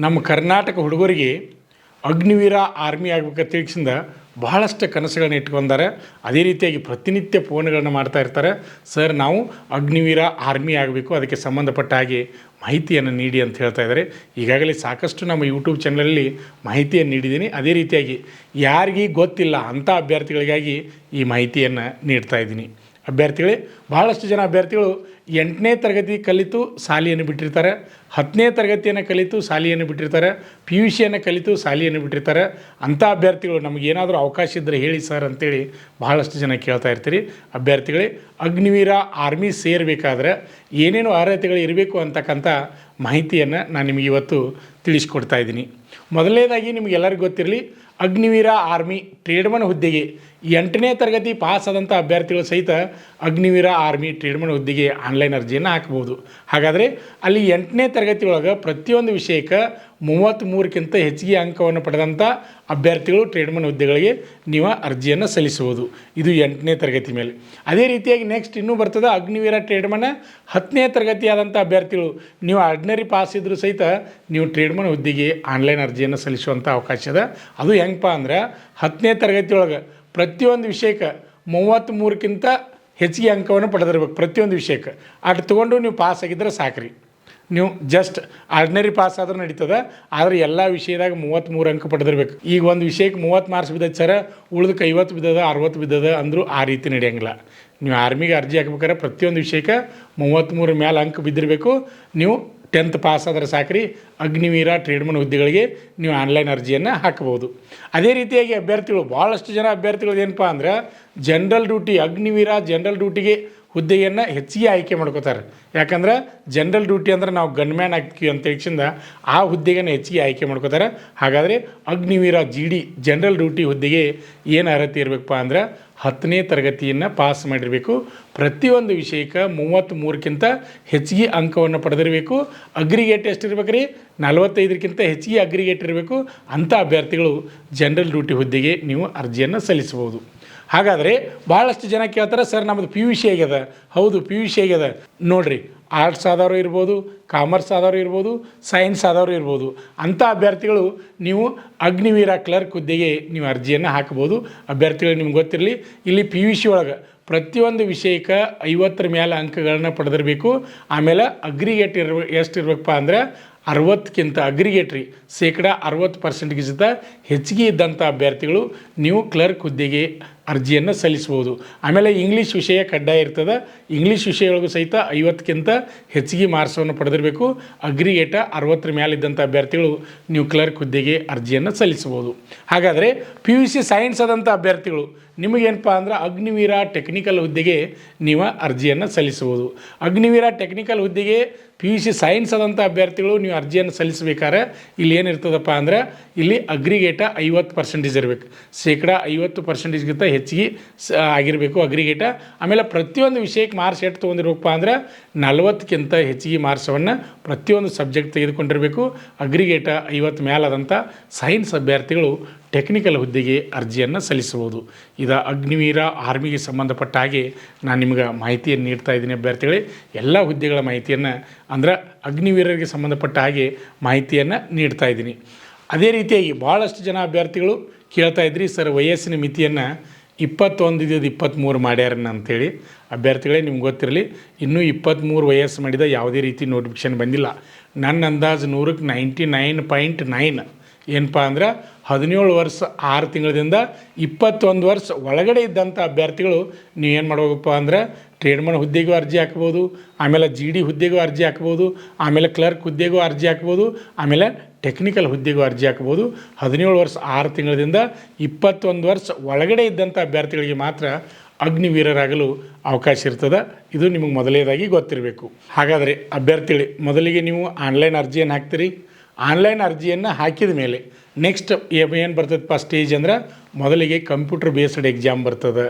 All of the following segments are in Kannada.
ನಮ್ಮ ಕರ್ನಾಟಕ ಹುಡುಗರಿಗೆ ಅಗ್ನಿವೀರ ಆರ್ಮಿ ಆಗ್ಬೇಕಂತ ತಿಳಿಸಿಂದ ಬಹಳಷ್ಟು ಕನಸುಗಳನ್ನ ಇಟ್ಕೊಂಡಾರೆ. ಅದೇ ರೀತಿಯಾಗಿ ಪ್ರತಿನಿತ್ಯ ಫೋನ್ಗಳನ್ನು ಮಾಡ್ತಾ ಇರ್ತಾರೆ. ಸರ್, ನಾವು ಅಗ್ನಿವೀರ ಆರ್ಮಿ ಆಗಬೇಕು, ಅದಕ್ಕೆ ಸಂಬಂಧಪಟ್ಟ ಹಾಗೆ ಮಾಹಿತಿಯನ್ನು ನೀಡಿ ಅಂತ ಹೇಳ್ತಾ ಇದ್ದಾರೆ. ಈಗಾಗಲೇ ಸಾಕಷ್ಟು ನಮ್ಮ ಯೂಟ್ಯೂಬ್ ಚಾನಲಲ್ಲಿ ಮಾಹಿತಿಯನ್ನು ನೀಡಿದ್ದೀನಿ. ಅದೇ ರೀತಿಯಾಗಿ ಯಾರಿಗೆ ಗೊತ್ತಿಲ್ಲ ಅಂಥ ಅಭ್ಯರ್ಥಿಗಳಿಗಾಗಿ ಈ ಮಾಹಿತಿಯನ್ನು ನೀಡ್ತಾ ಇದ್ದೀನಿ. ಅಭ್ಯರ್ಥಿಗಳೇ, ಭಾಳಷ್ಟು ಜನ ಅಭ್ಯರ್ಥಿಗಳು 8ನೇ ತರಗತಿ ಕಲಿತು ಶಾಲೆಯನ್ನು ಬಿಟ್ಟಿರ್ತಾರೆ, 10ನೇ ತರಗತಿಯನ್ನು ಕಲಿತು ಶಾಲೆಯನ್ನು ಬಿಟ್ಟಿರ್ತಾರೆ, PUCಯನ್ನು ಕಲಿತು ಶಾಲೆಯನ್ನು ಬಿಟ್ಟಿರ್ತಾರೆ. ಅಂಥ ಅಭ್ಯರ್ಥಿಗಳು ನಮಗೇನಾದರೂ ಅವಕಾಶ ಇದ್ದರೆ ಹೇಳಿ ಸರ್ ಅಂತೇಳಿ ಭಾಳಷ್ಟು ಜನ ಕೇಳ್ತಾ ಇರ್ತೀರಿ. ಅಭ್ಯರ್ಥಿಗಳೇ, ಅಗ್ನಿವೀರ ಆರ್ಮಿ ಸೇರಬೇಕಾದ್ರೆ ಏನೇನು ಅರ್ಹತೆಗಳು ಇರಬೇಕು ಅಂತಕ್ಕಂಥ ಮಾಹಿತಿಯನ್ನು ನಾನು ನಿಮಗೆ ಇವತ್ತು ತಿಳಿಸ್ಕೊಡ್ತಾ ಇದ್ದೀನಿ. ಮೊದಲನೇದಾಗಿ ನಿಮಗೆಲ್ಲರಿಗೂ ಗೊತ್ತಿರಲಿ, ಅಗ್ನಿವೀರ ಆರ್ಮಿ ಟ್ರೇಡ್ಮನ್ ಹುದ್ದೆಗೆ 8ನೇ ತರಗತಿ ಪಾಸ್ ಆದಂಥ ಅಭ್ಯರ್ಥಿಗಳು ಸಹಿತ ಅಗ್ನಿವೀರ ಆರ್ಮಿ ಟ್ರೇಡ್ಮನ್ ಹುದ್ದೆಗೆ ಆನ್ಲೈನ್ ಅರ್ಜಿಯನ್ನು ಹಾಕ್ಬೋದು. ಹಾಗಾದರೆ ಅಲ್ಲಿ 8ನೇ ತರಗತಿ ಒಳಗೆ ಪ್ರತಿಯೊಂದು ವಿಷಯಕ್ಕೆ 33ಕ್ಕಿಂತ ಹೆಚ್ಚಿಗೆ ಅಂಕವನ್ನು ಪಡೆದಂಥ ಅಭ್ಯರ್ಥಿಗಳು ಟ್ರೇಡ್ಮನ್ ಹುದ್ದೆಗಳಿಗೆ ನೀವು ಅರ್ಜಿಯನ್ನು ಸಲ್ಲಿಸುವುದು. ಇದು 8ನೇ ತರಗತಿ ಮೇಲೆ. ಅದೇ ರೀತಿಯಾಗಿ ನೆಕ್ಸ್ಟ್ ಇನ್ನೂ ಬರ್ತದೆ ಅಗ್ನಿವೀರ ಟ್ರೇಡ್ಮನ್ 10ನೇ ತರಗತಿ ಆದಂಥ ಅಭ್ಯರ್ಥಿಗಳು, ನೀವು ಆರ್ಡಿನರಿ ಪಾಸ್ ಇದ್ದರೂ ಸಹಿತ ನೀವು ಟ್ರೇಡ್ಮನ್ ಹುದ್ದೆಗೆ ಆನ್ಲೈನ್ ಅರ್ಜಿಯನ್ನು ಸಲ್ಲಿಸುವಂಥ ಅವಕಾಶ ಇದೆ. ಅದು ಹೆಂಗಪ್ಪ ಅಂದ್ರೆ 10ನೇ ತರಗತಿ ಒಳಗೆ ಪ್ರತಿಯೊಂದು ವಿಷಯಕ್ಕೆ 33ಕ್ಕಿಂತ ಹೆಚ್ಚಿಗೆ ಅಂಕವನ್ನು ಪಡೆದಿರ್ಬೇಕು. ಪ್ರತಿಯೊಂದು ವಿಷಯಕ್ಕೆ ಅಷ್ಟು ತೊಗೊಂಡು ನೀವು ಪಾಸ್ ಆಗಿದ್ದರೆ ಸಾಕ್ರಿ. ನೀವು ಜಸ್ಟ್ ಆರ್ಡಿನರಿ ಪಾಸ್ ಆದರೂ ನಡೀತದೆ, ಆದರೆ ಎಲ್ಲ ವಿಷಯದಾಗ 33 ಅಂಕ ಪಡೆದಿರ್ಬೇಕು. ಈಗ ಒಂದು ವಿಷಯಕ್ಕೆ 30 ಮಾರ್ಕ್ಸ್ ಬಿದ್ದೈತೆ ಸರ್, ಉಳಿದಕ್ಕೆ 50 ಬಿದ್ದದ 60 ಬಿದ್ದದ ಅಂದರೂ ಆ ರೀತಿ ನಡೆಯೋಂಗಿಲ್ಲ. ನೀವು ಆರ್ಮಿಗೆ ಅರ್ಜಿ ಹಾಕ್ಬೇಕಾದ್ರೆ ಪ್ರತಿಯೊಂದು ವಿಷಯಕ್ಕೆ 33 ಮೇಲೆ ಅಂಕ ಬಿದ್ದಿರಬೇಕು. ನೀವು 10th ಪಾಸ್ ಆದರೆ ಸಾಕ್ರಿ. ಅಗ್ನಿವೀರ ಟ್ರೇಡ್ಮನ್ ಹುದ್ದೆಗಳಿಗೆ ನೀವು ಆನ್ಲೈನ್ ಅರ್ಜಿಯನ್ನು ಹಾಕಬಹುದು. ಅದೇ ರೀತಿಯಾಗಿ ಅಭ್ಯರ್ಥಿಗಳು, ಭಾಳಷ್ಟು ಜನ ಅಭ್ಯರ್ಥಿಗಳು ಏನಪ್ಪ ಅಂದ್ರೆ ಜನರಲ್ ಡ್ಯೂಟಿ, ಅಗ್ನಿವೀರ ಜನರಲ್ ಡ್ಯೂಟಿಗೆ ಹುದ್ದೆಯನ್ನು ಹೆಚ್ಚಿಗೆ ಆಯ್ಕೆ ಮಾಡ್ಕೋತಾರೆ. ಯಾಕಂದ್ರೆ ಜನರಲ್ ಡ್ಯೂಟಿ ಅಂದ್ರೆ ನಾವು ಗನ್ಮ್ಯಾನ್ ಆಗ್ತೀವಿ ಅಂತ ಹೇಳಿಂದ ಆ ಹುದ್ದೆಯನ್ನು ಹೆಚ್ಚಿಗೆ ಆಯ್ಕೆ ಮಾಡ್ಕೋತಾರೆ. ಹಾಗಾದರೆ ಅಗ್ನಿವೀರ GD ಜನರಲ್ ಡ್ಯೂಟಿ ಹುದ್ದೆಗೆ ಏನು ಅರ್ಹತೆ ಇರಬೇಕಪ್ಪ ಅಂದ್ರೆ 10ನೇ ತರಗತಿಯನ್ನು ಪಾಸ್ ಮಾಡಿರಬೇಕು. ಪ್ರತಿಯೊಂದು ವಿಷಯಕ್ಕೆ 33ಕ್ಕಿಂತ ಹೆಚ್ಚಿಗೆ ಅಂಕವನ್ನು ಪಡೆದಿರಬೇಕು. ಅಗ್ರಿಗೇಟ್ ಎಷ್ಟು ಇರ್ಬೇಕು ರೀ? 45ಕ್ಕಿಂತ ಹೆಚ್ಚಿಗೆ ಅಗ್ರಿಗೇಟ್ ಇರಬೇಕು. ಅಂಥ ಅಭ್ಯರ್ಥಿಗಳು ಜನರಲ್ ಡ್ಯೂಟಿ ಹುದ್ದೆಗೆ ನೀವು ಅರ್ಜಿಯನ್ನು ಸಲ್ಲಿಸಬಹುದು. ಹಾಗಾದರೆ ಭಾಳಷ್ಟು ಜನ ಕೇಳ್ತಾರೆ, ಸರ್ ನಮ್ಮದು PUC ಆಗ್ಯದ. ಹೌದು, PUC ಆಗ್ಯದ. ನೋಡಿರಿ, ಆರ್ಟ್ಸ್ ಆದವರು ಇರ್ಬೋದು, ಕಾಮರ್ಸ್ ಆದವರು ಇರ್ಬೋದು, ಸೈನ್ಸ್ ಆದವರು ಇರ್ಬೋದು. ಅಂಥ ಅಭ್ಯರ್ಥಿಗಳು ನೀವು ಅಗ್ನಿವೀರ ಕ್ಲರ್ಕ್ ಹುದ್ದೆಗೆ ನೀವು ಅರ್ಜಿಯನ್ನು ಹಾಕ್ಬೋದು. ಅಭ್ಯರ್ಥಿಗಳು ನಿಮ್ಗೆ ಗೊತ್ತಿರಲಿ, ಇಲ್ಲಿ PUC ಒಳಗೆ ಪ್ರತಿಯೊಂದು ವಿಷಯಕ್ಕೆ 50 ಮೇಲೆ ಅಂಕಗಳನ್ನು ಪಡೆದಿರಬೇಕು. ಆಮೇಲೆ ಅಗ್ರಿಗೇಟ್ ಎಷ್ಟು ಇರಬೇಕಪ್ಪ ಅಂದ್ರೆ 60ಕ್ಕಿಂತ ಅಗ್ರಿಗೇಟ್ರಿ 60% ಹೆಚ್ಚಿಗೆ ಇದ್ದಂಥ ಅಭ್ಯರ್ಥಿಗಳು ನೀವು ಕ್ಲರ್ಕ್ ಹುದ್ದೆಗೆ ಅರ್ಜಿಯನ್ನು ಸಲ್ಲಿಸ್ಬೋದು. ಆಮೇಲೆ ಇಂಗ್ಲೀಷ್ ವಿಷಯ ಕಡ್ಡಾಯ ಇರ್ತದೆ. ಇಂಗ್ಲೀಷ್ ವಿಷಯಗಳಿಗೂ ಸಹಿತ 50ಕ್ಕಿಂತ ಹೆಚ್ಚಿಗೆ ಮಾರ್ಕ್ಸನ್ನು ಪಡೆದಿರಬೇಕು. ಅಗ್ರಿಗೇಟ 60 ಮೇಲಿದ್ದಂಥ ಅಭ್ಯರ್ಥಿಗಳು ನೀವು ಕ್ಲರ್ಕ್ ಹುದ್ದೆಗೆ ಅರ್ಜಿಯನ್ನು ಸಲ್ಲಿಸ್ಬೋದು. ಹಾಗಾದರೆ PUC ಸೈನ್ಸ್ ಆದಂಥ ಅಭ್ಯರ್ಥಿಗಳು ನಿಮಗೇನಪ್ಪ ಅಂದ್ರೆ ಅಗ್ನಿವೀರ ಟೆಕ್ನಿಕಲ್ ಹುದ್ದೆಗೆ ನೀವು ಅರ್ಜಿಯನ್ನು ಸಲ್ಲಿಸ್ಬೋದು. ಅಗ್ನಿವೀರ ಟೆಕ್ನಿಕಲ್ ಹುದ್ದೆಗೆ PUC ಸೈನ್ಸ್ ಆದಂಥ ಅಭ್ಯರ್ಥಿಗಳು ನೀವು ಅರ್ಜಿಯನ್ನು ಸಲ್ಲಿಸಬೇಕಾದ್ರೆ ಇಲ್ಲಿ ಏನಿರ್ತದಪ್ಪ ಅಂದ್ರೆ ಇಲ್ಲಿ ಅಗ್ರಿಗೇಟ 50% ಇರಬೇಕು. 50%ಗಿಂತ ಹೆಚ್ಚಿಗೆ ಆಗಿರಬೇಕು ಅಗ್ರಿಗೇಟ. ಆಮೇಲೆ ಪ್ರತಿಯೊಂದು ವಿಷಯಕ್ಕೆ ಮಾರ್ಕ್ಸ್ ಎಷ್ಟು ತೊಗೊಂಡಿರ್ಬೇಕಪ್ಪ ಅಂದ್ರೆ 40ಕ್ಕಿಂತ ಹೆಚ್ಚಿಗೆ ಮಾರ್ಕ್ಸವನ್ನು ಪ್ರತಿಯೊಂದು ಸಬ್ಜೆಕ್ಟ್ ತೆಗೆದುಕೊಂಡಿರಬೇಕು. ಅಗ್ರಿಗೇಟ 50 ಮೇಲಾದಂಥ ಸೈನ್ಸ್ ಅಭ್ಯರ್ಥಿಗಳು ಟೆಕ್ನಿಕಲ್ ಹುದ್ದೆಗೆ ಅರ್ಜಿಯನ್ನು ಸಲ್ಲಿಸಬಹುದು. ಇದು ಅಗ್ನಿವೀರ ಆರ್ಮಿಗೆ ಸಂಬಂಧಪಟ್ಟ ಹಾಗೆ ನಾನು ನಿಮ್ಗೆ ಮಾಹಿತಿಯನ್ನು ನೀಡ್ತಾ ಇದ್ದೀನಿ. ಅಭ್ಯರ್ಥಿಗಳೇ, ಎಲ್ಲ ಹುದ್ದೆಗಳ ಮಾಹಿತಿಯನ್ನು ಅಂದ್ರೆ ಅಗ್ನಿವೀರರಿಗೆ ಸಂಬಂಧಪಟ್ಟ ಹಾಗೆ ಮಾಹಿತಿಯನ್ನು ನೀಡ್ತಾ ಇದ್ದೀನಿ. ಅದೇ ರೀತಿಯಾಗಿ ಭಾಳಷ್ಟು ಜನ ಅಭ್ಯರ್ಥಿಗಳು ಕೇಳ್ತಾ ಇದ್ರಿ, ಸರ್ ವಯಸ್ಸಿನ ಮಿತಿಯನ್ನು 21 ಇದ್ದು 23 ಮಾಡ್ಯಾರನ್ನ ಅಂಥೇಳಿ. ಅಭ್ಯರ್ಥಿಗಳೇ, ನಿಮ್ಗೆ ಗೊತ್ತಿರಲಿ, ಇನ್ನೂ 23 ವಯಸ್ಸು ಮಾಡಿದ ಯಾವುದೇ ರೀತಿ ನೋಟಿಫಿಕೇಷನ್ ಬಂದಿಲ್ಲ. ನನ್ನ ಅಂದಾಜು 100ಕ್ಕೆ 99.9 ಏನಪ್ಪ ಅಂದ್ರೆ 17 ವರ್ಷ 6 ತಿಂಗಳಿಂದ 21 ವರ್ಷ ಒಳಗಡೆ ಇದ್ದಂಥ ಅಭ್ಯರ್ಥಿಗಳು ನೀವೇನು ಮಾಡ್ಬೇಕಪ್ಪ ಅಂದ್ರೆ ಟ್ರೇಡ್ಮನ್ ಹುದ್ದೆಗೂ ಅರ್ಜಿ ಹಾಕ್ಬೋದು, ಆಮೇಲೆ GD ಹುದ್ದೆಗೂ ಅರ್ಜಿ ಹಾಕ್ಬೋದು, ಆಮೇಲೆ ಕ್ಲರ್ಕ್ ಹುದ್ದೆಗೂ ಅರ್ಜಿ ಹಾಕ್ಬೋದು, ಆಮೇಲೆ ಟೆಕ್ನಿಕಲ್ ಹುದ್ದೆಗೂ ಅರ್ಜಿ ಹಾಕ್ಬೋದು. 17 ವರ್ಷ 6 ತಿಂಗಳಿಂದ 21 ವರ್ಷ ಒಳಗಡೆ ಇದ್ದಂಥ ಅಭ್ಯರ್ಥಿಗಳಿಗೆ ಮಾತ್ರ ಅಗ್ನಿವೀರರಾಗಲು ಅವಕಾಶ ಇರ್ತದೆ. ಇದು ನಿಮಗೆ ಮೊದಲನೇದಾಗಿ ಗೊತ್ತಿರಬೇಕು. ಹಾಗಾದರೆ ಅಭ್ಯರ್ಥಿಗಳೇ, ಮೊದಲಿಗೆ ನೀವು ಆನ್ಲೈನ್ ಅರ್ಜಿಯನ್ನು ಹಾಕ್ತೀರಿ. ಆನ್ಲೈನ್ ಅರ್ಜಿಯನ್ನು ಹಾಕಿದ ಮೇಲೆ ನೆಕ್ಸ್ಟ್ ಏನು ಬರ್ತದಪ್ಪ ಸ್ಟೇಜ್ ಅಂದ್ರೆ ಮೊದಲಿಗೆ ಕಂಪ್ಯೂಟರ್ ಬೇಸ್ಡ್ ಎಕ್ಸಾಮ್ ಬರ್ತದೆ.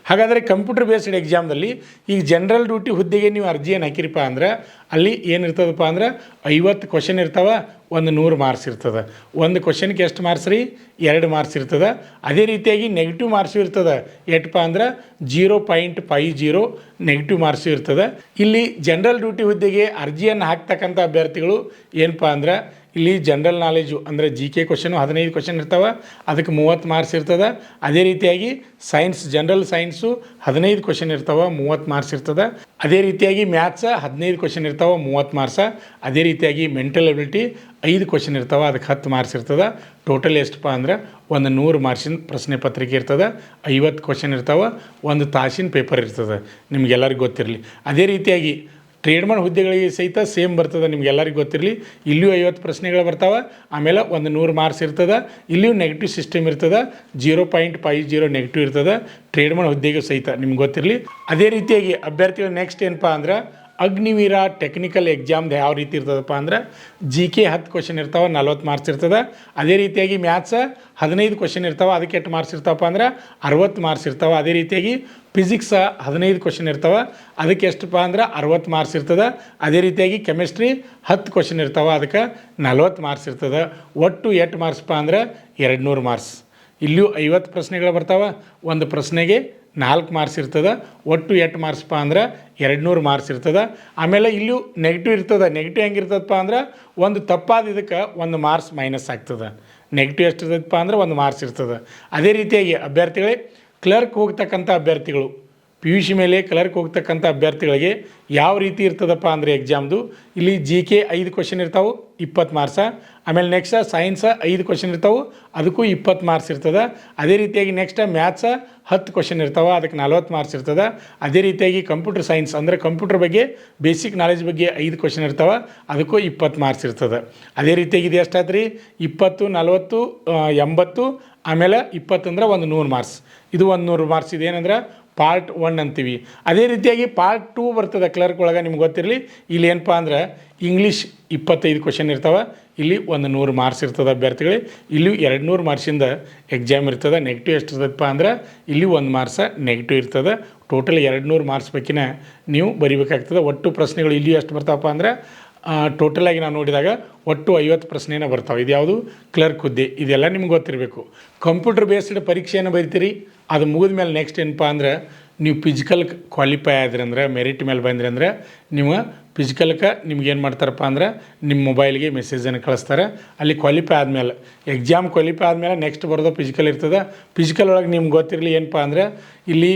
ಹಾಗಾದರೆ ಕಂಪ್ಯೂಟರ್ ಬೇಸ್ಡ್ ಎಕ್ಸಾಮ್ದಲ್ಲಿ ಈಗ ಜನರಲ್ ಡ್ಯೂಟಿ ಹುದ್ದೆಗೆ ನೀವು ಅರ್ಜಿಯನ್ನು ಹಾಕಿರಪ್ಪ ಅಂದ್ರೆ ಅಲ್ಲಿ ಏನಿರ್ತದಪ್ಪ ಅಂದ್ರೆ 50 ಕ್ವಶನ್ ಇರ್ತಾವೆ, ಒಂದು 100 ಮಾರ್ಕ್ಸ್ ಇರ್ತದೆ. ಒಂದು ಕ್ವಶನ್ಗೆ ಎಷ್ಟು ಮಾರ್ಕ್ಸ್ ರೀ? 2 ಮಾರ್ಕ್ಸ್ ಇರ್ತದೆ. ಅದೇ ರೀತಿಯಾಗಿ ನೆಗೆಟಿವ್ ಮಾರ್ಕ್ಸು ಇರ್ತದೆ. ಎಷ್ಟಪ್ಪ ಅಂದ್ರೆ 0.50 ನೆಗೆಟಿವ್ ಮಾರ್ಕ್ಸು ಇರ್ತದೆ. ಇಲ್ಲಿ ಜನರಲ್ ಡ್ಯೂಟಿ ಹುದ್ದೆಗೆ ಅರ್ಜಿಯನ್ನು ಹಾಕ್ತಕ್ಕಂಥ ಅಭ್ಯರ್ಥಿಗಳು ಏನಪ್ಪ ಅಂದ್ರೆ ಇಲ್ಲಿ ಜನರಲ್ ನಾಲೆಜು ಅಂದರೆ ಜಿ ಕೆ ಕ್ವಶನು 15 ಕ್ವಶನ್ ಇರ್ತಾವೆ, ಅದಕ್ಕೆ 30 ಮಾರ್ಕ್ಸ್ ಇರ್ತದೆ. ಅದೇ ರೀತಿಯಾಗಿ ಸೈನ್ಸ್ ಜನರಲ್ ಸೈನ್ಸು 15 ಕ್ವಶನ್ ಇರ್ತಾವೆ, 30 ಮಾರ್ಕ್ಸ್ ಇರ್ತದೆ. ಅದೇ ರೀತಿಯಾಗಿ ಮ್ಯಾಥ್ಸ 15 ಕ್ವಶನ್ ಇರ್ತಾವೆ, 30 ಮಾರ್ಕ್ಸ. ಅದೇ ರೀತಿಯಾಗಿ ಮೆಂಟಲ್ ಎಬಿಲಿಟಿ 5 ಕ್ವಶನ್ ಇರ್ತಾವೆ, ಅದಕ್ಕೆ 10 ಮಾರ್ಕ್ಸ್ ಇರ್ತದೆ. ಟೋಟಲ್ ಎಷ್ಟಪ್ಪ ಅಂದ್ರೆ ಒಂದು 100 ಮಾರ್ಕ್ಸಿನ ಪ್ರಶ್ನೆ ಪತ್ರಿಕೆ ಇರ್ತದೆ, 50 ಕ್ವಶನ್ ಇರ್ತಾವೆ, ಒಂದು ತಾಸಿನ ಪೇಪರ್ ಇರ್ತದೆ, ನಿಮಗೆಲ್ಲರಿಗೂ ಗೊತ್ತಿರಲಿ. ಅದೇ ರೀತಿಯಾಗಿ ಟ್ರೇಡ್ಮನ್ ಹುದ್ದೆಗಳಿಗೆ ಸಹಿತ ಸೇಮ್ ಬರ್ತದೆ, ನಿಮ್ಗೆಲ್ಲರಿಗೂ ಗೊತ್ತಿರಲಿ. ಇಲ್ಲಿಯೂ 50 ಪ್ರಶ್ನೆಗಳು ಬರ್ತಾವೆ, ಆಮೇಲೆ ಒಂದು 100 ಮಾರ್ಕ್ಸ್ ಇರ್ತದೆ. ಇಲ್ಲಿಯೂ ನೆಗೆಟಿವ್ ಸಿಸ್ಟಮ್ ಇರ್ತದೆ, 0.50 ನೆಗೆಟಿವ್ ಇರ್ತದೆ ಟ್ರೇಡ್ಮನ್ ಹುದ್ದೆಗೂ ಸಹಿತ, ನಿಮ್ಗೆ ಗೊತ್ತಿರಲಿ. ಅದೇ ರೀತಿಯಾಗಿ ಅಭ್ಯರ್ಥಿಗಳು ನೆಕ್ಸ್ಟ್ ಏನಪ್ಪ ಅಂದ್ರೆ ಅಗ್ನಿವೀರ ಟೆಕ್ನಿಕಲ್ ಎಕ್ಸಾಮ್ದು ಯಾವ ರೀತಿ ಇರ್ತದಪ್ಪ ಅಂದ್ರೆ ಜಿ ಕೆ 10 ಕ್ವಶನ್ ಇರ್ತಾವೆ, 40 ಮಾರ್ಕ್ಸ್ ಇರ್ತದೆ. ಅದೇ ರೀತಿಯಾಗಿ ಮ್ಯಾಥ್ಸ 15 ಕ್ವಶನ್ ಇರ್ತಾವೆ, ಅದಕ್ಕೆ ಎಷ್ಟು ಮಾರ್ಕ್ಸ್ ಇರ್ತಾವಪ್ಪ ಅಂದ್ರೆ 60 ಮಾರ್ಕ್ಸ್ ಇರ್ತಾವೆ. ಅದೇ ರೀತಿಯಾಗಿ ಫಿಸಿಕ್ಸ 15 ಕ್ವಶನ್ ಇರ್ತಾವೆ, ಅದಕ್ಕೆ ಎಷ್ಟಪ್ಪ ಅಂದ್ರೆ 60 ಮಾರ್ಕ್ಸ್ ಇರ್ತದೆ. ಅದೇ ರೀತಿಯಾಗಿ ಕೆಮಿಸ್ಟ್ರಿ 10 ಕ್ವಶನ್ ಇರ್ತಾವೆ, ಅದಕ್ಕೆ 40 ಮಾರ್ಕ್ಸ್ ಇರ್ತದೆ. ಒಟ್ಟು 8 ಮಾರ್ಕ್ಸ್ಪ ಅಂದ್ರೆ 200 ಮಾರ್ಕ್ಸ್. ಇಲ್ಲಿಯೂ 50 ಪ್ರಶ್ನೆಗಳು ಬರ್ತಾವೆ, ಒಂದು ಪ್ರಶ್ನೆಗೆ 4 ಮಾರ್ಕ್ಸ್ ಇರ್ತದೆ. ಒಟ್ಟು 8 ಮಾರ್ಕ್ಸ್ಪ ಅಂದ್ರೆ 200 ಮಾರ್ಕ್ಸ್ ಇರ್ತದೆ. ಆಮೇಲೆ ಇಲ್ಲಿಯೂ ನೆಗೆಟಿವ್ ಇರ್ತದೆ. ನೆಗೆಟಿವ್ ಹೆಂಗಿರ್ತದಪ್ಪ ಅಂದ್ರೆ ಒಂದು ತಪ್ಪಾದ ಇದಕ್ಕೆ 1 ಮಾರ್ಕ್ಸ್ ಮೈನಸ್ ಆಗ್ತದೆ. ನೆಗೆಟಿವ್ ಎಷ್ಟು ಇರ್ತದಪ್ಪ ಅಂದ್ರೆ 1 ಮಾರ್ಕ್ಸ್ ಇರ್ತದೆ. ಅದೇ ರೀತಿಯಾಗಿ ಅಭ್ಯರ್ಥಿಗಳೇ ಕ್ಲರ್ಕ್ ಹೋಗ್ತಕ್ಕಂಥ ಅಭ್ಯರ್ಥಿಗಳು ಪಿ ಯು ಸಿ ಮೇಲೆ ಕ್ಲರ್ಕ್ ಹೋಗ್ತಕ್ಕಂಥ ಅಭ್ಯರ್ಥಿಗಳಿಗೆ ಯಾವ ರೀತಿ ಇರ್ತದಪ್ಪ ಅಂದರೆ ಎಕ್ಸಾಮ್ದು ಇಲ್ಲಿ ಜಿ ಕೆ 5 ಕ್ವಶನ್ ಇರ್ತಾವೆ, 20 ಮಾರ್ಕ್ಸ. ಆಮೇಲೆ ನೆಕ್ಸ್ಟ್ ಸೈನ್ಸ 5 ಕ್ವಶನ್ ಇರ್ತಾವೆ, ಅದಕ್ಕೂ 20 ಮಾರ್ಕ್ಸ್ ಇರ್ತದೆ. ಅದೇ ರೀತಿಯಾಗಿ ನೆಕ್ಸ್ಟ್ ಮ್ಯಾಥ್ಸ 10 ಕ್ವಶನ್ ಇರ್ತಾವೆ, ಅದಕ್ಕೆ 40 ಮಾರ್ಕ್ಸ್ ಇರ್ತದೆ. ಅದೇ ರೀತಿಯಾಗಿ ಕಂಪ್ಯೂಟರ್ ಸೈನ್ಸ್ ಅಂದರೆ ಕಂಪ್ಯೂಟರ್ ಬಗ್ಗೆ ಬೇಸಿಕ್ ನಾಲೆಜ್ ಬಗ್ಗೆ 5 ಕ್ವಶನ್ ಇರ್ತಾವೆ, ಅದಕ್ಕೂ 20 ಮಾರ್ಕ್ಸ್ ಇರ್ತದೆ. ಅದೇ ರೀತಿಯಾಗಿ ಇದು ಎಷ್ಟಾಯ್ತು ರೀ 20, 40, 80, ಆಮೇಲೆ 20 ಅಂದ್ರೆ ಒಂದು 100 ಮಾರ್ಕ್ಸ್. ಇದು ಒಂದು 100 ಮಾರ್ಕ್ಸ್ ಇದೇನಂದ್ರೆ ಪಾರ್ಟ್ 1 ಅಂತೀವಿ. ಅದೇ ರೀತಿಯಾಗಿ ಪಾರ್ಟ್ 2 ಬರ್ತದೆ ಕ್ಲರ್ಕ್ ಒಳಗೆ, ನಿಮ್ಗೆ ಗೊತ್ತಿರಲಿ. ಇಲ್ಲಿ ಏನಪ್ಪ ಅಂದ್ರೆ ಇಂಗ್ಲೀಷ್ 25 ಕ್ವಶನ್ ಇರ್ತಾವೆ, ಇಲ್ಲಿ ಒಂದು 100 ಮಾರ್ಕ್ಸ್ ಇರ್ತದೆ ಅಭ್ಯರ್ಥಿಗಳಿಗೆ. ಇಲ್ಲಿ 200 ಮಾರ್ಕ್ಸಿಂದ ಎಕ್ಸಾಮ್ ಇರ್ತದೆ. ನೆಗೆಟಿವ್ ಎಷ್ಟು ಇರ್ತದಪ್ಪ ಅಂದ್ರೆ ಇಲ್ಲಿ 1 ಮಾರ್ಕ್ಸ ನೆಗೆಟಿವ್ ಇರ್ತದೆ. ಟೋಟಲ್ 200 ಮಾರ್ಕ್ಸ್ ಬೇಕಿನ ನೀವು ಬರಿಬೇಕಾಗ್ತದೆ. ಒಟ್ಟು ಪ್ರಶ್ನೆಗಳು ಇಲ್ಲಿ ಎಷ್ಟು ಬರ್ತಾವಪ್ಪ ಅಂದ್ರೆ ಟೋಟಲಾಗಿ ನಾವು ನೋಡಿದಾಗ ಒಟ್ಟು 50 ಪ್ರಶ್ನೆನ ಬರ್ತಾವೆ. ಇದು ಯಾವುದು ಕ್ಲರ್ಕ್ ಹುದ್ದೆ, ಇದೆಲ್ಲ ನಿಮ್ಗೆ ಗೊತ್ತಿರಬೇಕು. ಕಂಪ್ಯೂಟರ್ ಬೇಸ್ಡ್ ಪರೀಕ್ಷೆಯನ್ನು ಬರಿತೀರಿ, ಅದು ಮುಗಿದ ಮೇಲೆ ನೆಕ್ಸ್ಟ್ ಏನಪ್ಪ ಅಂದ್ರೆ ನೀವು ಫಿಸಿಕಲ್ ಕ್ವಾಲಿಫೈ ಆದ್ರಿ ಅಂದ್ರೆ ಮೆರಿಟ್ ಮೇಲೆ ಬಂದ್ರಿ ಅಂದರೆ ನೀವು ಫಿಸಿಕಲ್ಗೆ ನಿಮ್ಗೆ ಏನು ಮಾಡ್ತಾರಪ್ಪ ಅಂದ್ರೆ ನಿಮ್ಮ ಮೊಬೈಲ್ಗೆ ಮೆಸೇಜನ್ನು ಕಳಿಸ್ತಾರೆ. ಅಲ್ಲಿ ಕ್ವಾಲಿಫೈ ಆದಮೇಲೆ ಎಕ್ಸಾಮ್ ಕ್ವಾಲಿಫೈ ಆದಮೇಲೆ ನೆಕ್ಸ್ಟ್ ಬರೋದು ಫಿಸಿಕಲ್ ಇರ್ತದೆ. ಫಿಸಿಕಲ್ ಒಳಗೆ ನಿಮ್ಗೆ ಗೊತ್ತಿರಲಿ ಏನಪ್ಪ ಅಂದ್ರೆ ಇಲ್ಲಿ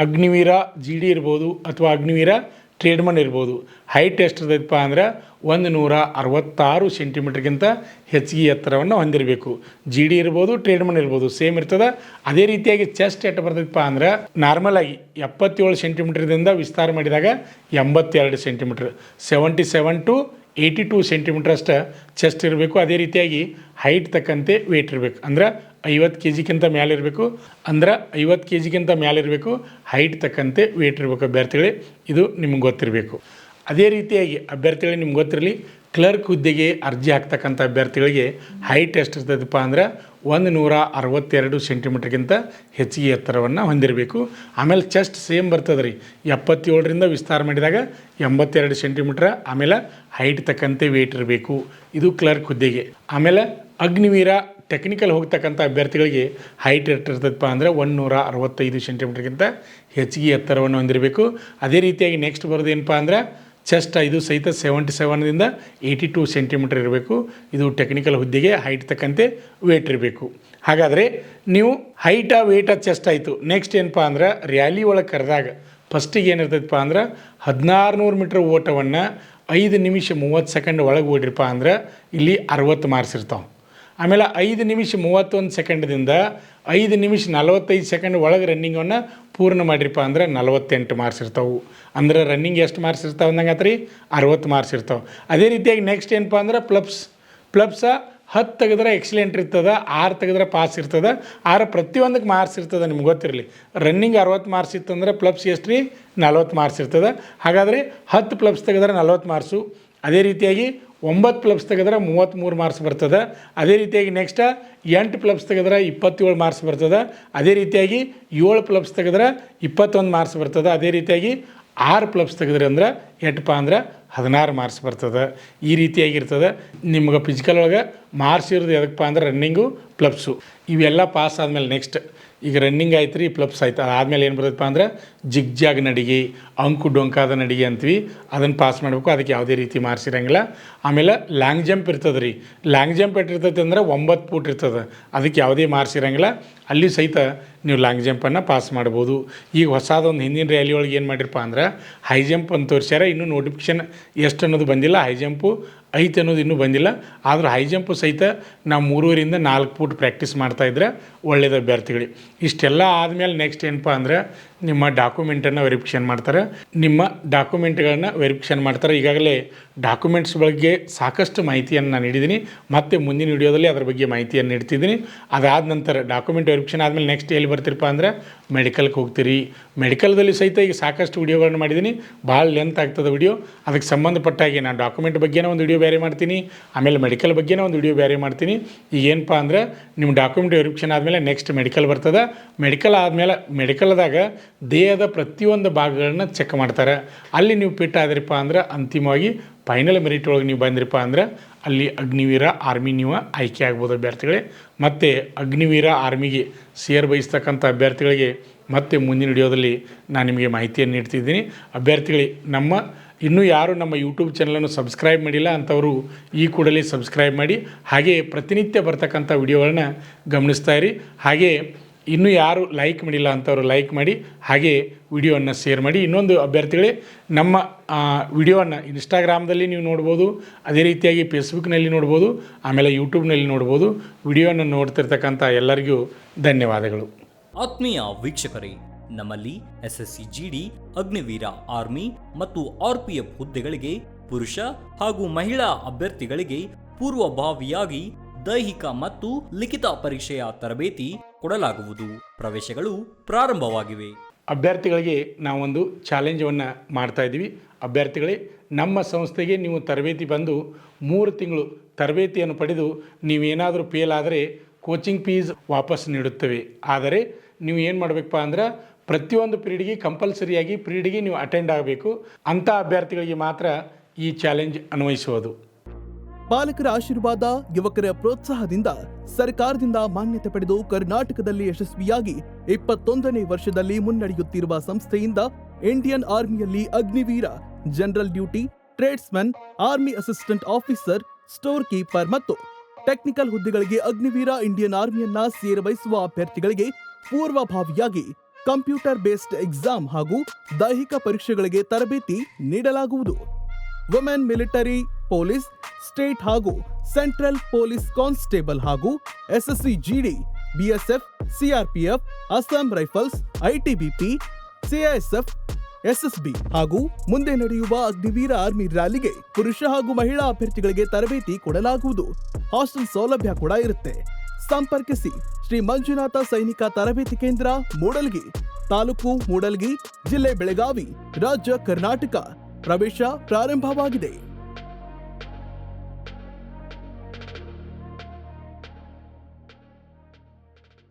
ಅಗ್ನಿವೀರ ಜಿ ಡಿ ಇರ್ಬೋದು ಅಥವಾ ಅಗ್ನಿವೀರ ಟ್ರೇಡ್ಮನ್ ಇರ್ಬೋದು. ಹೈಟ್ ಎಷ್ಟು ಇರ್ತದಪ್ಪ ಅಂದ್ರೆ 166 ಸೆಂಟಿಮೀಟ್ರ್ಗಿಂತ ಹೆಚ್ಚಿಗೆ ಎತ್ತರವನ್ನು ಹೊಂದಿರಬೇಕು. ಜಿ ಡಿ ಇರ್ಬೋದು, ಟ್ರೇಡ್ಮನ್ ಇರ್ಬೋದು, ಸೇಮ್ ಇರ್ತದೆ. ಅದೇ ರೀತಿಯಾಗಿ ಚೆಸ್ಟ್ ಎಷ್ಟು ಬರ್ತದಪ್ಪ ಅಂದ್ರೆ ನಾರ್ಮಲಾಗಿ 77 ಸೆಂಟಿಮೀಟ್ರ್ದಿಂದ ವಿಸ್ತಾರ ಮಾಡಿದಾಗ 82 ಸೆಂಟಿಮೀಟ್ರ್, 77 to 82 ಸೆಂಟಿಮೀಟ್ರ್ ಅಷ್ಟು ಚೆಸ್ಟ್ ಇರಬೇಕು. ಅದೇ ರೀತಿಯಾಗಿ ಹೈಟ್ ತಕ್ಕಂತೆ ವೇಟ್ ಇರಬೇಕು, ಅಂದ್ರೆ 50 kgಕ್ಕಿಂತ ಮೇಲೆ ಇರಬೇಕು. ಅಂದ್ರೆ 50 kgಕ್ಕಿಂತ ಮೇಲೆ ಇರಬೇಕು. ಹೈಟ್ ತಕ್ಕಂತೆ ವೇಟ್ ಇರಬೇಕು ಅಭ್ಯರ್ಥಿಗಳೇ, ಇದು ನಿಮ್ಗೆ ಗೊತ್ತಿರಬೇಕು. ಅದೇ ರೀತಿಯಾಗಿ ಅಭ್ಯರ್ಥಿಗಳಿಗೆ ನಿಮ್ಗೆ ಗೊತ್ತಿರಲಿ, ಕ್ಲರ್ಕ್ ಹುದ್ದೆಗೆ ಅರ್ಜಿ ಹಾಕ್ತಕ್ಕಂಥ ಅಭ್ಯರ್ಥಿಗಳಿಗೆ ಹೈಟ್ ಎಷ್ಟು ಇರ್ತದಪ್ಪ ಅಂದ್ರೆ 162 ಸೆಂಟಿಮೀಟ್ರ್ಗಿಂತ ಹೆಚ್ಚಿಗೆ ಎತ್ತರವನ್ನು ಹೊಂದಿರಬೇಕು. ಆಮೇಲೆ ಚೆಸ್ಟ್ ಸೇಮ್ ಬರ್ತದೆ ರೀ, 77ರಿಂದ ವಿಸ್ತಾರ ಮಾಡಿದಾಗ 82 ಸೆಂಟಿಮೀಟ್ರ್. ಆಮೇಲೆ ಹೈಟ್ ತಕ್ಕಂತೆ ವೇಟ್ ಇರಬೇಕು, ಇದು ಕ್ಲರ್ಕ್ ಹುದ್ದೆಗೆ. ಆಮೇಲೆ ಅಗ್ನಿವೀರ ಟೆಕ್ನಿಕಲ್ ಹೋಗ್ತಕ್ಕಂಥ ಅಭ್ಯರ್ಥಿಗಳಿಗೆ ಹೈಟ್ ಎಷ್ಟು ಇರ್ತದಪ್ಪ ಅಂದರೆ 165 ಸೆಂಟಿಮೀಟ್ರ್ಗಿಂತ ಹೆಚ್ಚಿಗೆ ಎತ್ತರವನ್ನು ಹೊಂದಿರಬೇಕು. ಅದೇ ರೀತಿಯಾಗಿ ನೆಕ್ಸ್ಟ್ ಬರೋದು ಏನಪ್ಪ ಅಂದ್ರೆ ಚೆಸ್ಟ್ ಇದು ಸಹಿತ 77ದಿಂದ 82 ಸೆಂಟಿಮೀಟ್ರ್ ಇರಬೇಕು. ಇದು ಟೆಕ್ನಿಕಲ್ ಹುದ್ದೆಗೆ ಹೈಟ್ ತಕ್ಕಂತೆ ವೇಟ್ ಇರಬೇಕು. ಹಾಗಾದರೆ ನೀವು ಹೈಟ ವೇಟ ಚೆಸ್ಟ್ ಆಯಿತು. ನೆಕ್ಸ್ಟ್ ಏನಪ್ಪ ಅಂದ್ರೆ ರ್ಯಾಲಿ ಒಳಗೆ ಕರೆದಾಗ ಫಸ್ಟಿಗೆ ಏನಿರ್ತದಪ್ಪ ಅಂದ್ರೆ 1600 ಮೀಟ್ರ್ ಓಟವನ್ನು 5 ನಿಮಿಷ 30 ಸೆಕೆಂಡ್ ಒಳಗೆ ಓಡಿರಪ್ಪ ಅಂದ್ರೆ ಇಲ್ಲಿ 60 ಮಾರ್ಕ್ಸ್ ಇರ್ತಾವೆ. ಆಮೇಲೆ 5 ನಿಮಿಷ 31 ಸೆಕೆಂಡ್ದಿಂದ 5 ನಿಮಿಷ 45 ಸೆಕೆಂಡ್ ಒಳಗೆ ರನ್ನಿಂಗನ್ನು ಪೂರ್ಣ ಮಾಡಿರಪ್ಪ ಅಂದ್ರೆ 48 ಮಾರ್ಕ್ಸ್ ಇರ್ತಾವೆ. ಅಂದ್ರೆ ರನ್ನಿಂಗ್ ಎಷ್ಟು ಮಾರ್ಕ್ಸ್ ಇರ್ತಾವೆ ಅಂದಂಗೆ ಆತ್ರಿ 60 ಮಾರ್ಕ್ಸ್ ಇರ್ತಾವೆ. ಅದೇ ರೀತಿಯಾಗಿ ನೆಕ್ಸ್ಟ್ ಏನಪ್ಪ ಅಂದ್ರೆ ಪ್ಲಪ್ಸ 10 ತೆಗೆದ್ರೆ ಎಕ್ಸಲೆಂಟ್ ಇರ್ತದೆ, 6 ತೆಗೆದ್ರೆ ಪಾಸ್ ಇರ್ತದೆ. 6 ಪ್ರತಿಯೊಂದಕ್ಕೆ ಮಾರ್ಕ್ಸ್ ಇರ್ತದೆ, ನಿಮ್ಗೆ ಗೊತ್ತಿರಲಿ. ರನ್ನಿಂಗ್ 60 ಮಾರ್ಕ್ಸ್ ಇತ್ತಂದ್ರೆ ಪ್ಲಪ್ಸ್ ಎಷ್ಟು ರೀ 40 ಮಾರ್ಕ್ಸ್ ಇರ್ತದೆ. ಹಾಗಾದರೆ 10 ಪ್ಲಪ್ಸ್ ತೆಗೆದ್ರೆ 40 ಮಾರ್ಕ್ಸು. ಅದೇ ರೀತಿಯಾಗಿ 9 ಪ್ಲಪ್ಸ್ ತೆಗೆದ್ರೆ 33 ಮಾರ್ಕ್ಸ್ ಬರ್ತದೆ. ಅದೇ ರೀತಿಯಾಗಿ ನೆಕ್ಸ್ಟ್ 8 ಪ್ಲಪ್ಸ್ ತೆಗೆದ್ರೆ 27 ಮಾರ್ಕ್ಸ್ ಬರ್ತದೆ. ಅದೇ ರೀತಿಯಾಗಿ 7 ಪ್ಲಪ್ಸ್ ತೆಗೆದ್ರೆ 21 ಮಾರ್ಕ್ಸ್ ಬರ್ತದೆ. ಅದೇ ರೀತಿಯಾಗಿ 6 ಪ್ಲಪ್ಸ್ ತೆಗೆದ್ರೆ ಅಂದ್ರೆ ಎಷ್ಟಪ್ಪ ಅಂದ್ರೆ 16 ಮಾರ್ಕ್ಸ್ ಬರ್ತದೆ. ಈ ರೀತಿಯಾಗಿರ್ತದೆ. ನಿಮ್ಗೆ ಫಿಸಿಕಲ್ ಒಳಗೆ ಮಾರ್ಕ್ಸ್ ಇರೋದು ಎದಕ್ಕಪ್ಪ ಅಂದ್ರೆ ರನ್ನಿಂಗು ಪ್ಲಪ್ಸು ಇವೆಲ್ಲ ಪಾಸ್ ಆದಮೇಲೆ ನೆಕ್ಸ್ಟ್ ಈಗ ರನ್ನಿಂಗ್ ಆಯ್ತು ರೀ ಪ್ಲಪ್ಸ್ ಆಯ್ತು, ಅದಾದಮೇಲೆ ಏನು ಬರ್ತದಪ್ಪ ಅಂದ್ರೆ ಜಿಗ್ಜಾಗ್ ನಡಿಗೆ, ಅಂಕು ಡೊಂಕಾದ ನಡಿಗೆ ಅಂತೀವಿ, ಅದನ್ನು ಪಾಸ್ ಮಾಡಬೇಕು. ಅದಕ್ಕೆ ಯಾವುದೇ ರೀತಿ ಮಾರ್ಕ್ಸ್ ಇರೋಂಗಿಲ್ಲ. ಆಮೇಲೆ ಲಾಂಗ್ ಜಂಪ್ ಇರ್ತದೆ ರೀ. ಲಾಂಗ್ ಜಂಪ್ ಎಷ್ಟಿರ್ತೈತೆ ಅಂದ್ರೆ 9 ಫೂಟ್ ಇರ್ತದೆ, ಅದಕ್ಕೆ ಯಾವುದೇ ಮಾರ್ಕ್ಸ್ ಇರೋಂಗಿಲ್ಲ. ಅಲ್ಲಿ ಸಹಿತ ನೀವು ಲಾಂಗ್ ಜಂಪನ್ನು ಪಾಸ್ ಮಾಡ್ಬೋದು. ಈಗ ಹೊಸದೊಂದು ಹಿಂದಿನ ರ್ಯಾಲಿ ಒಳಗೆ ಏನು ಮಾಡಿರಪ್ಪ ಅಂದ್ರೆ ಹೈ ಜಂಪ್ ಅಂತ ತೋರಿಸ್ಯಾರ. ಇನ್ನೂ ನೋಟಿಫಿಕೇಷನ್ ಎಷ್ಟು ಅನ್ನೋದು ಬಂದಿಲ್ಲ, ಹೈ ಜಂಪು ಐತೆ ಅನ್ನೋದು ಇನ್ನೂ ಬಂದಿಲ್ಲ. ಆದರೂ ಹೈ ಜಂಪು ಸಹಿತ ನಾವು 3ರಿಂದ 4 ಫೂಟ್ ಪ್ರಾಕ್ಟೀಸ್ ಮಾಡ್ತಾಯಿದ್ರೆ ಒಳ್ಳೆಯದು ಅಭ್ಯರ್ಥಿಗಳಿಗೆ. ಇಷ್ಟೆಲ್ಲ ಆದಮೇಲೆ ನೆಕ್ಸ್ಟ್ ಏನಪ್ಪ ಅಂದ್ರೆ ನಿಮ್ಮ ಡಾಕ್ಯುಮೆಂಟನ್ನು ವೆರಿಫಿಕೇಷನ್ ಮಾಡ್ತಾರೆ. ನಿಮ್ಮ ಡಾಕ್ಯುಮೆಂಟ್ಗಳನ್ನು ವೆರಿಫಿಕೇಷನ್ ಮಾಡ್ತಾರೆ. ಈಗಾಗಲೇ ಡಾಕ್ಯುಮೆಂಟ್ಸ್ ಬಗ್ಗೆ ಸಾಕಷ್ಟು ಮಾಹಿತಿಯನ್ನು ನಾನು ನೀಡಿದ್ದೀನಿ, ಮತ್ತು ಮುಂದಿನ ವಿಡಿಯೋದಲ್ಲಿ ಅದರ ಬಗ್ಗೆ ಮಾಹಿತಿಯನ್ನು ನೀಡ್ತಿದ್ದೀನಿ. ಅದಾದ ನಂತರ ಡಾಕ್ಯುಮೆಂಟ್ ವೆರಿಫಿಕೇಷನ್ ಆದಮೇಲೆ ನೆಕ್ಸ್ಟ್ ಎಲ್ಲಿ ಬರ್ತೀರಪ್ಪ ಅಂದ್ರೆ ಮೆಡಿಕಲ್ಗೆ ಹೋಗ್ತೀರಿ. ಮೆಡಿಕಲ್ದಲ್ಲಿ ಸಹಿತ ಈಗ ಸಾಕಷ್ಟು ವಿಡಿಯೋಗಳನ್ನು ಮಾಡಿದ್ದೀನಿ, ಭಾಳ ಲೆಂತ್ ಆಗ್ತದೆ ವಿಡಿಯೋ. ಅದಕ್ಕೆ ಸಂಬಂಧಪಟ್ಟ ಹಾಗೆ ನಾನು ಡಾಕ್ಯುಮೆಂಟ್ ಬಗ್ಗೆನೇ ಒಂದು ವಿಡಿಯೋ ಬೇರೆ ಮಾಡ್ತೀನಿ, ಆಮೇಲೆ ಮೆಡಿಕಲ್ ಬಗ್ಗೆನೇ ಒಂದು ವಿಡಿಯೋ ಬೇರೆ ಮಾಡ್ತೀನಿ. ಈಗ ಏನಪ್ಪ ಅಂದ್ರೆ ನಿಮ್ಮ ಡಾಕ್ಯುಮೆಂಟ್ ವೆರಿಫಿಕೇಷನ್ ಆದಮೇಲೆ ನೆಕ್ಸ್ಟ್ ಮೆಡಿಕಲ್ ಬರ್ತದೆ. ಮೆಡಿಕಲ್ ಆದಮೇಲೆ ಮೆಡಿಕಲ್ದಾಗ ದೇಹದ ಪ್ರತಿಯೊಂದು ಭಾಗಗಳನ್ನ ಚೆಕ್ ಮಾಡ್ತಾರೆ. ಅಲ್ಲಿ ನೀವು ಫಿಟ್ ಆದ್ರಪ್ಪ ಅಂದ್ರೆ ಅಂತಿಮವಾಗಿ ಫೈನಲ್ ಮೆರಿಟ್ ಒಳಗೆ ನೀವು ಬಂದ್ರಪ್ಪ ಅಂದ್ರೆ ಅಲ್ಲಿ ಅಗ್ನಿವೀರ ಆರ್ಮಿ ನೀವು ಆಯ್ಕೆ ಆಗ್ಬೋದು ಅಭ್ಯರ್ಥಿಗಳೇ. ಮತ್ತು ಅಗ್ನಿವೀರ ಆರ್ಮಿಗೆ ಬಯಸ್ತಕ್ಕಂಥ ಅಭ್ಯರ್ಥಿಗಳಿಗೆ ಮತ್ತೆ ಮುಂದಿನ ವಿಡಿಯೋದಲ್ಲಿ ನಾನು ನಿಮಗೆ ಮಾಹಿತಿಯನ್ನು ನೀಡ್ತಿದ್ದೀನಿ. ಅಭ್ಯರ್ಥಿಗಳಿಗೆ ಇನ್ನೂ ಯಾರು ನಮ್ಮ ಯೂಟ್ಯೂಬ್ ಚಾನಲನ್ನು ಸಬ್ಸ್ಕ್ರೈಬ್ ಮಾಡಿಲ್ಲ ಅಂಥವರು ಈ ಕೂಡಲೇ ಸಬ್ಸ್ಕ್ರೈಬ್ ಮಾಡಿ, ಹಾಗೆ ಪ್ರತಿನಿತ್ಯ ಬರ್ತಕ್ಕಂಥ ವಿಡಿಯೋಗಳನ್ನ ಗಮನಿಸ್ತಾ ಇರಿ. ಹಾಗೆ ಇನ್ನೂ ಯಾರು ಲೈಕ್ ಮಾಡಿಲ್ಲ ಅಂಥವ್ರು ಲೈಕ್ ಮಾಡಿ, ಹಾಗೆ ವಿಡಿಯೋವನ್ನು ಶೇರ್ ಮಾಡಿ. ಇನ್ನೊಂದು ಅಭ್ಯರ್ಥಿಗಳೇ, ನಮ್ಮ ವಿಡಿಯೋವನ್ನು ಇನ್ಸ್ಟಾಗ್ರಾಮ್ದಲ್ಲಿ ನೀವು ನೋಡ್ಬೋದು, ಅದೇ ರೀತಿಯಾಗಿ ಫೇಸ್ಬುಕ್ನಲ್ಲಿ ನೋಡ್ಬೋದು, ಆಮೇಲೆ ಯೂಟ್ಯೂಬ್ನಲ್ಲಿ ನೋಡ್ಬೋದು. ವಿಡಿಯೋವನ್ನು ನೋಡ್ತಿರ್ತಕ್ಕಂಥ ಎಲ್ಲರಿಗೂ ಧನ್ಯವಾದಗಳು. ಆತ್ಮೀಯ ವೀಕ್ಷಕರೇ, ನಮ್ಮಲ್ಲಿ SSC GD, ಅಗ್ನಿವೀರ ಆರ್ಮಿ ಮತ್ತು RPF ಹುದ್ದೆಗಳಿಗೆ ಪುರುಷ ಹಾಗೂ ಮಹಿಳಾ ಅಭ್ಯರ್ಥಿಗಳಿಗೆ ಪೂರ್ವಭಾವಿಯಾಗಿ ದೈಹಿಕ ಮತ್ತು ಲಿಖಿತ ಪರೀಕ್ಷೆಯ ತರಬೇತಿ ಕೊಡಲಾಗುವುದು. ಪ್ರವೇಶಗಳು ಪ್ರಾರಂಭವಾಗಿವೆ. ಅಭ್ಯರ್ಥಿಗಳಿಗೆ ನಾವೊಂದು ಚಾಲೆಂಜನ್ನು ಮಾಡ್ತಾ ಇದ್ದೀವಿ. ಅಭ್ಯರ್ಥಿಗಳೇ, ನಮ್ಮ ಸಂಸ್ಥೆಗೆ ನೀವು ತರಬೇತಿ ಬಂದು 3 ತಿಂಗಳು ತರಬೇತಿಯನ್ನು ಪಡೆದು ನೀವೇನಾದರೂ ಫೇಲ್ ಆದರೆ ಕೋಚಿಂಗ್ ಫೀಸ್ ವಾಪಸ್ ನೀಡುತ್ತೇವೆ. ಆದರೆ ನೀವು ಏನು ಮಾಡಬೇಕಪ್ಪ ಅಂದ್ರೆ ಪ್ರತಿಯೊಂದು ಪೀರಿಯಡ್ಗೆ ಕಂಪಲ್ಸರಿಯಾಗಿ ಪೀರಿಯಡ್ಗೆ ನೀವು ಅಟೆಂಡ್ ಆಗಬೇಕು. ಅಂಥ ಅಭ್ಯರ್ಥಿಗಳಿಗೆ ಮಾತ್ರ ಈ ಚಾಲೆಂಜ್ ಅನ್ವಯಿಸುವುದು. ಪಾಲಕರ ಆಶೀರ್ವಾದ, ಯುವಕರ ಪ್ರೋತ್ಸಾಹದಿಂದ ಸರ್ಕಾರದಿಂದ ಮಾನ್ಯತೆ ಪಡೆದು ಕರ್ನಾಟಕದಲ್ಲಿ ಯಶಸ್ವಿಯಾಗಿ 21ನೇ ವರ್ಷದಲ್ಲಿ ಮುನ್ನಡೆಯುತ್ತಿರುವ ಸಂಸ್ಥೆಯಿಂದ ಇಂಡಿಯನ್ ಆರ್ಮಿಯಲ್ಲಿ Agniveer, general duty, tradesman, army assistant officer, store keeper ಮತ್ತು ಟೆಕ್ನಿಕಲ್ ಹುದ್ದೆಗಳಿಗೆ ಅಗ್ನಿವೀರ ಇಂಡಿಯನ್ ಆರ್ಮಿಯನ್ನ ಸೇರಬಯಸುವ ಅಭ್ಯರ್ಥಿಗಳಿಗೆ ಪೂರ್ವಭಾವಿಯಾಗಿ ಕಂಪ್ಯೂಟರ್ ಬೇಸ್ಡ್ ಎಕ್ಸಾಮ್ ಹಾಗೂ ದೈಹಿಕ ಪರೀಕ್ಷೆಗಳಿಗೆ ತರಬೇತಿ ನೀಡಲಾಗುವುದು. ವುಮೆನ್ ಮಿಲಿಟರಿ, ಪೊಲೀಸ್, ಸ್ಟೇಟ್ ಹಾಗೂ ಸೆಂಟ್ರಲ್ ಪೊಲೀಸ್ ಕಾನ್ಸ್ಟೇಬಲ್ ಹಾಗೂ SSC GD, BSF, CRPF, Assam rifles, ITBP, CISF, SSB ಹಾಗೂ ಮುಂದೆ ನಡೆಯುವ ಅಗ್ನಿವೀರ ಆರ್ಮಿ ರ್ಯಾಲಿಗೆ ಪುರುಷ ಹಾಗೂ ಮಹಿಳಾ ಅಭ್ಯರ್ಥಿಗಳಿಗೆ ತರಬೇತಿ ಕೊಡಲಾಗುವುದು. ಹಾಸ್ಟೆಲ್ ಸೌಲಭ್ಯ ಕೂಡ ಇರುತ್ತೆ. ಸಂಪರ್ಕಿಸಿ ಶ್ರೀ ಮಂಜುನಾಥ ಸೈನಿಕ ತರಬೇತಿ ಕೇಂದ್ರ, ಮೂಡಲ್ಗಿ, ತಾಲೂಕು ಮೂಡಲ್ಗಿ, ಜಿಲ್ಲೆ ಬೆಳಗಾವಿ, ರಾಜ್ಯ ಕರ್ನಾಟಕ. ಪ್ರವೇಶ ಪ್ರಾರಂಭವಾಗಿದೆ.